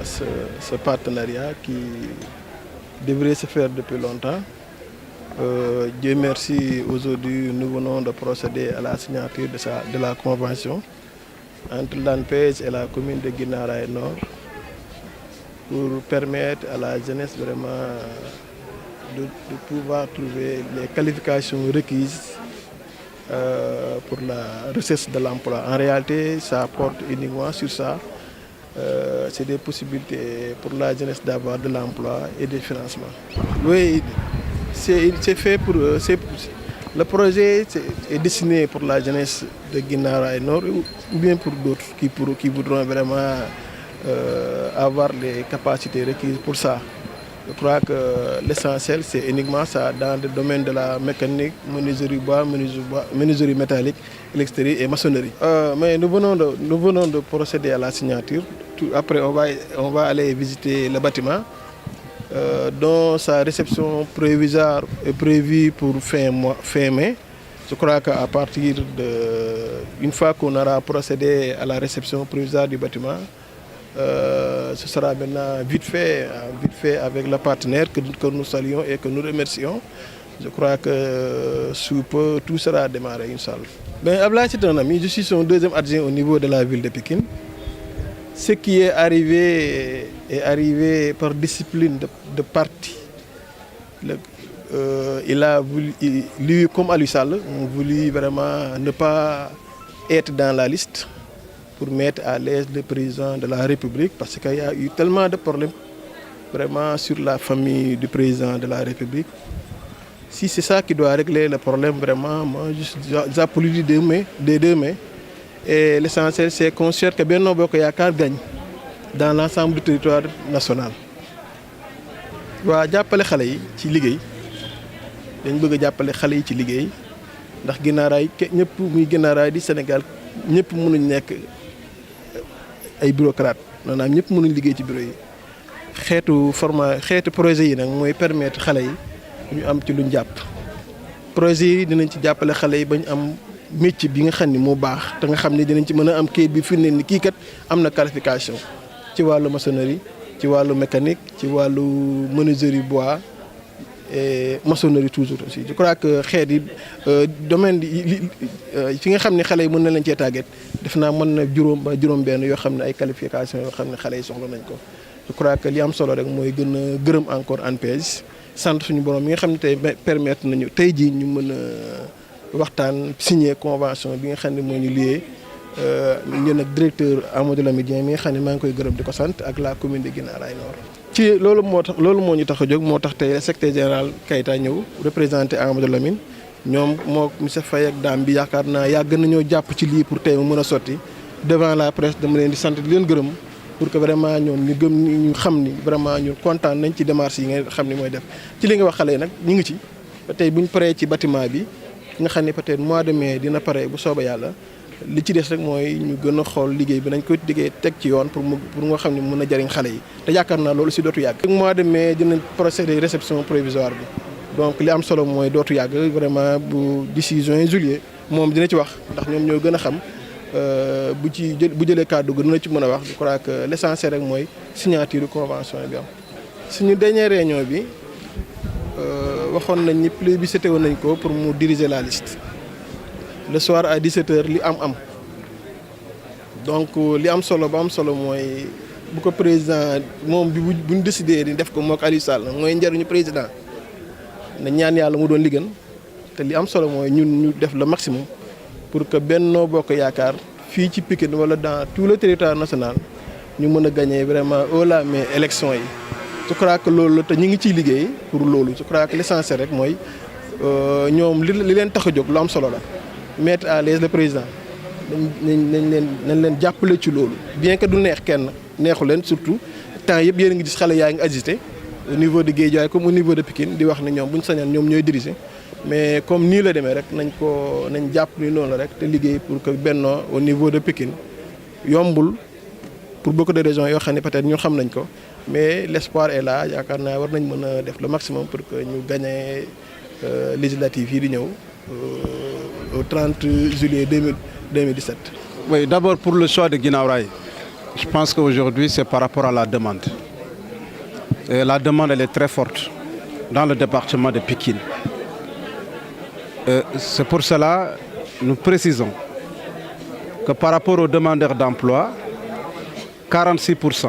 ce partenariat qui devrait se faire depuis longtemps. Dieu merci, aujourd'hui nous venons de procéder à la signature de la convention entre l'ANPEJ et la commune de Guinaw Rails Nord pour permettre à la jeunesse vraiment de pouvoir trouver les qualifications requises pour la recherche de l'emploi. En réalité, ça porte uniquement sur ça. C'est des possibilités pour la jeunesse d'avoir de l'emploi et des financements. Oui, c'est fait pour eux. Le projet est destiné pour la jeunesse de Guinaw Rails Nord ou bien pour d'autres qui voudront vraiment avoir les capacités requises pour ça. Je crois que l'essentiel, c'est uniquement ça dans le domaine de la mécanique, menuiserie bois, menuiserie métallique, électricité et maçonnerie. Mais nous venons de procéder à la signature. Après, on va aller visiter le bâtiment dont sa réception provisoire est prévue pour fin mai. Je crois qu'à partir une fois qu'on aura procédé à la réception provisoire du bâtiment, ce sera maintenant vite fait avec le partenaire que nous saluons et que nous remercions. Je crois que sous peu, tout sera démarré, Inch'Allah. Ben, Ablaye, c'est un ami, je suis son deuxième adjoint au niveau de la ville de Pékin. Ce qui est arrivé par discipline de parti. Il a voulu, lui comme Ali Sall, ont voulu vraiment ne pas être dans la liste pour mettre à l'aise le président de la République parce qu'il y a eu tellement de problèmes vraiment sur la famille du président de la République. Si c'est ça qui doit régler le problème, vraiment, moi, j'applaudis des deux mains. Et l'essentiel, c'est qu'on cherche que Benno Bokk Yaakaar gagne dans l'ensemble du territoire national. waa jàppale xale yi ci liggéey dañ bëgg a jàppale xale yi ci liggéey ndax Guinaw Rails ñëpp muy Guinaw Rails di Sénégal ñëpp mënuñ nekk ay bureaucrate maanaam ñëpp mënuñ liggéey ci bureau yi xeetu projet yi nag mooy permettre xale yi ñu am ci luñ jàpp projet yi dinañ ci jàppale xale yi bañ am métier bi nga xam ni moo baax te nga xam ne dinañ ci mën a am kayit bi fi ne ni kii kat am na qualification ci wàllu maçonnerie ci wàllu mécanique ci wàllu menuiserie bois et maçonnerie toujours aussi. Je crois que xeet yi domaine fi nga xam ne xale yi mën na leen cee tàggat def naa mën na juróom-benn yoo xam ne ay qualification yoo xam ne xale yi soxla nañ ko. Je crois que li am solo rek mooy gën a gërëm encore ANPEJ sant suñu borom mi nga xam ne tey permettre nañu tey jii ñu mën a waxtaan signer convention bi nga xam ne moo ñu lié ñun ak directeur Amadou Lamine Dieng mi nga xam ne maa ngi koy gërëm di ko sant ak la commune de Guinaw Rails Nord. ci loolu moo ñu tax a jóg moo tax tey secrétaire général Keita ñëw représenté Amadou Lamine ñoom moo monsieur Faye ak Dame bi yaakaar naa yàgg nañoo jàpp ci lii pour tey mu mën a sotti devant la presse dama leen di sant di leen gërëm pour que vraiment ñoom ñu xam ni vraiment ñu kontaan nañ ci démarche yi nga xam ni mooy def ci li nga wax xale yi nag ñu ngi ci ba tey bu ñu paree ci bâtiment bi nga xam ne peut-être mois de mai dina pare bu soobee yàlla li ci des rek mooy ñu gën a xool liggéey bi nañ ko liggéey teg ci yoon pour nga xam ne mën a jariñ xale yi te yaakaar naa loolu si dootu yàgg. mois de mai dinañ procéder réception provisoire bi donc li am solo mooy dootu yàgg vraiment bu d'ici juin juillet moom dina ci wax ndax ñoom ñoo gën a xam bu jëlee kàddu gi dina ci mën a wax je crois que l'essentiel rek mooy signature convention bi am. suñu dernière réunion bi waxoon nañ ni plébiscité woon nañ ko pour mu diriger la liste. Le soir à 17h li am donc li am solo ba am solo mooy bu ko président moom bi bu ñu décidé di def ko mook Aliou Sall mooy njariñu président na ñaan yàlla mu doon li gën te li am solo mooy ñun ñu def le maximum pour que Benno Bokk Yaakaar fii ci Pikine wala dans tout le territoire national ñu mën a gagner vraiment haut la main élection yi. Je crois que loolu te ñu ngi ciy liggéey pour loolu je crois que l'essentiel rek mooy ñoom li leen tax a jóg lu am solo la. Mettre à l'aise le président nañ leen jàppale ci loolu bien que du neex kenn neexu leen surtout temps yëpp yéen a ngi gis xale yaa ngi agité au niveau de Guédiawaye comme au niveau de Pikine di wax ne ñoom bu ñu sañoon ñoom ñooy diriger mais comme nii la demee rek nañ jàpp ni noonu la rek te liggéey pour que Benno au niveau de Pikine yombul pour beaucoup de raisons yoo xam ne peut-être ñun xam nañ ko mais l'espoir est là yaakaar naa war nañ mën a def le maximum pour que ñu gagner législative yi di ñëw au 30 juillet 2017. Oui, d'abord pour le choix de Guinaw Rails. Je pense qu'aujourd'hui, c'est par rapport à la demande. Et la demande, elle est très forte dans le département de Pikine. C'est pour cela que nous précisons que par rapport aux demandeurs d'emploi, 46%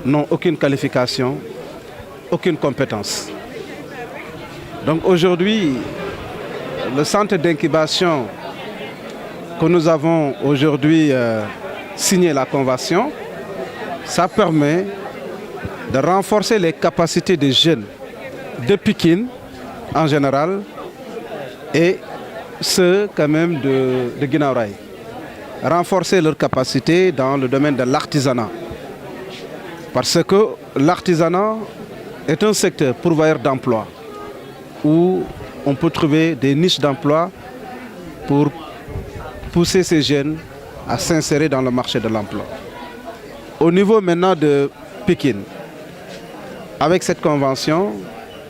n'ont aucune qualification, aucune compétence. Donc aujourd'hui, le centre d'incubation que nous avons aujourd'hui signé la convention, ça permet de renforcer les capacités des jeunes de Pikine en général et ceux quand même de Guinaw Rail. Renforcer leurs capacités dans le domaine de l'artisanat. Parce que l'artisanat est un secteur pourvoyeur d'emploi où on peut trouver des niches d'emploi pour pousser ces jeunes à s'insérer dans le marché de l'emploi. Au niveau maintenant de Pikine, avec cette convention,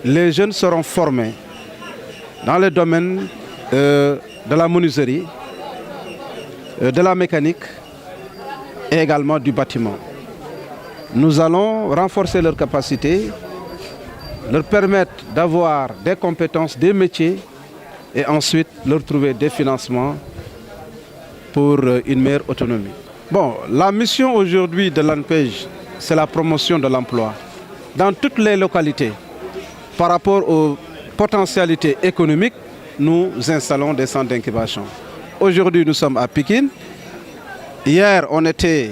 les jeunes seront formés dans le domaine de la menuiserie, de la mécanique et également du bâtiment. Nous allons renforcer leurs capacités, leur permettre d'avoir des compétences, des métiers et ensuite leur trouver des financements pour une meilleure autonomie. Bon, la mission aujourd'hui de l'ANPEJ, c'est la promotion de l'emploi dans toutes les localités. Par rapport aux potentialités économiques, nous installons des centres d'incubation. Aujourd'hui, nous sommes à Pikine. Hier, on était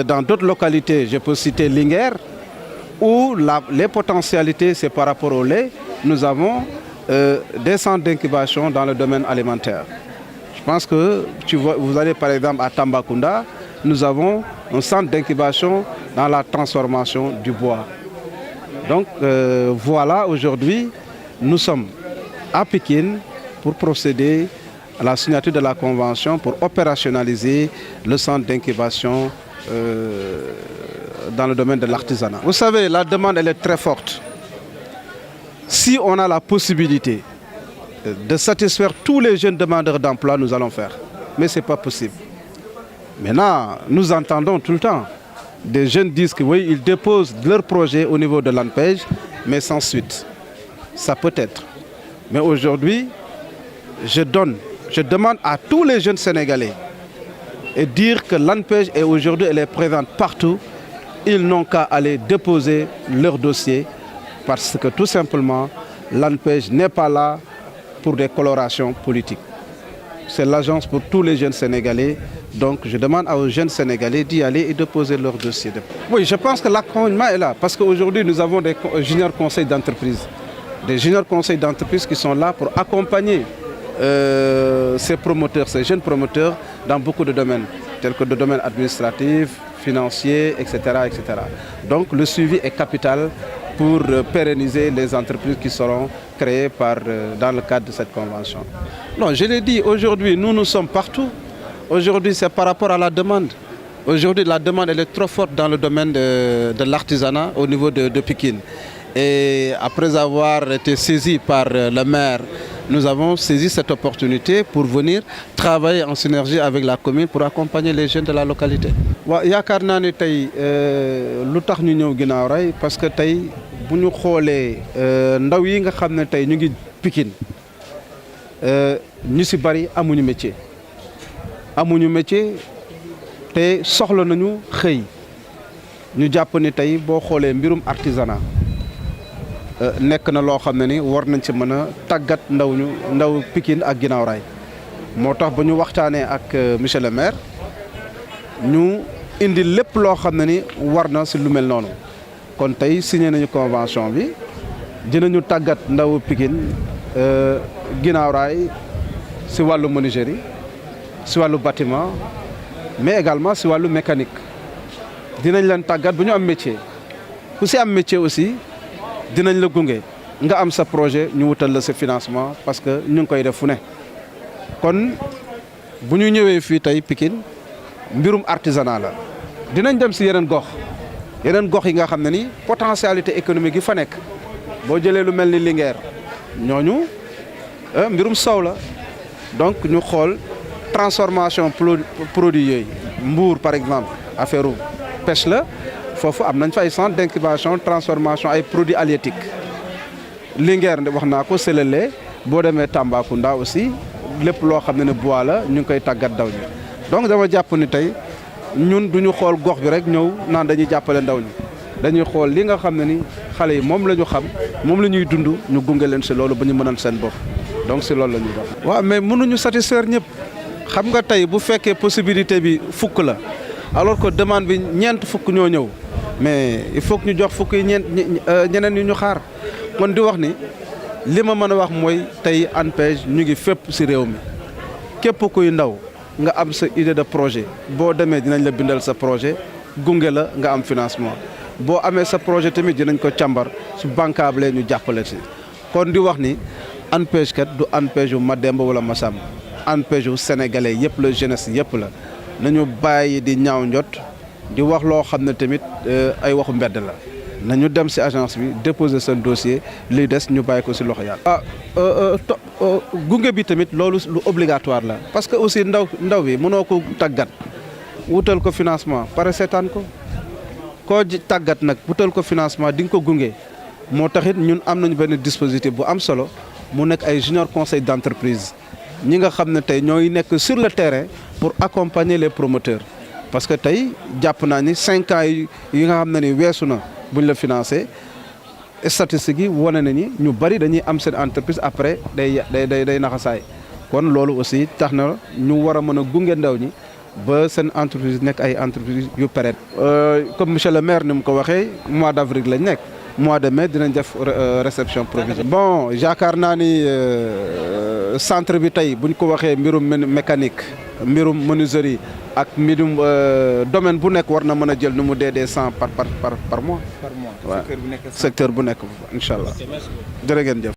dans d'autres localités, je peux citer Linguère, où les potentialités, c'est par rapport au lait. Nous avons des centres d'incubation dans le domaine alimentaire. Je pense que vous allez par exemple à Tambacounda, nous avons un centre d'incubation dans la transformation du bois. Donc voilà, aujourd'hui, nous sommes à Pikine pour procéder à la signature de la convention pour opérationnaliser le centre d'incubation dans le domaine de l'artisanat. Vous savez, la demande elle est très forte. Si on a la possibilité de satisfaire tous les jeunes demandeurs d'emploi, nous allons faire. Mais ce n'est pas possible. Maintenant, nous entendons tout le temps. Des jeunes disent que oui, ils déposent leur projet au niveau de l'ANPEJ, mais sans suite. Ça peut être. Mais aujourd'hui, je demande à tous les jeunes Sénégalais et dire que l'ANPEJ est aujourd'hui, elle est présente partout. Ils n'ont qu'à aller déposer leur dossier parce que tout simplement, l'ANPEJ n'est pas là pour des colorations politiques. C'est l'agence pour tous les jeunes Sénégalais. Donc je demande aux jeunes Sénégalais d'y aller et de poser leur dossier. Oui, je pense que l'accompagnement est là parce qu'aujourd'hui nous avons des juniors conseils d'entreprise. Des juniors conseils d'entreprise qui sont là pour accompagner ces promoteurs, ces jeunes promoteurs dans beaucoup de domaines, tels que le domaine administratif, financier, etc., etc. Donc le suivi est capital pour pérenniser les entreprises qui seront créées dans le cadre de cette convention. Non, je l'ai dit, aujourd'hui, nous sommes partout. Aujourd'hui, c'est par rapport à la demande. Aujourd'hui, la demande elle est trop forte dans le domaine de l'artisanat au niveau de Pikine. Et après avoir été saisi par le maire, nous avons saisi cette opportunité pour venir travailler en synergie avec la commune pour accompagner les jeunes de la localité. Yaakaar naa ne tey lu tax ñu ñëw Guinaw Rail parce que tey bu ñu xoolee ndaw yi nga xam ne tey ñu ngi Pikine ñu si bari amuñu métier. Amuñu métier te soxla nañu xëy ñu jàpp ni tey boo xoolee mbirum artisanat nekk na loo xam ne ni war nañ ci mën a tàggat ndaw Pikine ak Guinaw Rail moo tax ba ñu waxtaanee ak monsieur le maire ñu indi lépp loo xam ne ni war na si lu mel noonu kon tey signé nañu convention bi dinañu tàggat ndaw Pikine Guinaw Rail si wàllu menuiserie si wàllu bâtiment mais également si wàllu mécanique dinañ leen tàggat bu ñu am métier ku si am métier aussi dinañ la gunge nga am sa projet ñu wutal la sa financement parce que ñu ngi koy def fu ne kon bu ñu ñëwee fii tey Pikine mbirum artisanat la dinañ dem si yeneen gox yi nga xam ne ni potentialité économique yi fa nekk boo jëlee lu mel ni Linguère ñooñu mbirum sow la donc ñu xool transformation produit yooyu Mbour par exemple affaire pêche la foofu am nañ fa ay centre d'incubation transformation ay produits halieutiques Linguère wax naa ko Selele boo demee Tambacounda aussi lépp loo xam ne bois la ñu ngi koy tàggat ndaw ñi donc dama jàpp ni tey ñun duñu xool gox bi rek ñëw naan dañuy jàppale ndaw ñi dañuy xool li nga xam ne ni xale yi moom la ñu xam moom la ñuy dund ñu gunge leen si loolu ba ñu mënal seen bopp donc si loolu la ñuy def. waaw mais mënuñu satisfaire ñëpp xam nga tey bu fekkee possibilité bi fukk la alors que demande bi ñeent fukk ñoo ñëw mais il faut que ñu jox fukk yi ñeneen yi ñu xaar kon di wax ni li ma mën a wax mooy tey ANPEJ ñu ngi fépp si réew mi képp kuy ndaw nga am sa idée de projet boo demee dinañ la bindal sa projet gunge la nga am financement boo amee sa projet tamit dinañ ko càmbar su bancable ñu jàppale si kon di wax ni ANPEJ kat du ANPEJ yu Mademba wala Massamba ANPEJ yu sénégalais yëpp la jeunesse yëpp la nañu bàyyi di ñaaw njot di wax loo xam ne tamit ay waxu mbedd la nañu dem si agence bi déposer seen dossier li des ñu bàyyi ko si loxo yàlla. gunge bi tamit loolu lu obligatoire la parce que aussi ndaw bi mënoo ko tàggat wutal ko financement pare seetaan ko koo tàggat nag wutal ko financement di nga ko gunge moo taxit ñun am nañu benn dispositif bu am solo mu nekk ay junior conseil d'entreprise ñi nga xam ne tey ñooy nekk sur le terrain pour accompagner les promoteurs parce que tey jàpp naa ni 5 ans yi nga xam ne ni weesu na buñ la financé statistiques yi wane na ni ñu bari dañuy am seen entreprise après day naxasaay kon loolu aussi tax na ñu war a mën a gunge ndaw ñi ba seen entreprise nekk ay entreprise yu pérenne. comme monsieur le maire ni mu ko waxee mois d'avril lañ nekk mois de mai dinañ def réception provisoire. bon yaakaar naa ni centre bi tey buñ ko waxee mbirum mécanique mbirum menuiserie ak mbirum domaine bu nekk war na mën a jël nu mu dee 100 par mois. par mois waaw secteur bu nekk incha allah jërë ngeen jëf.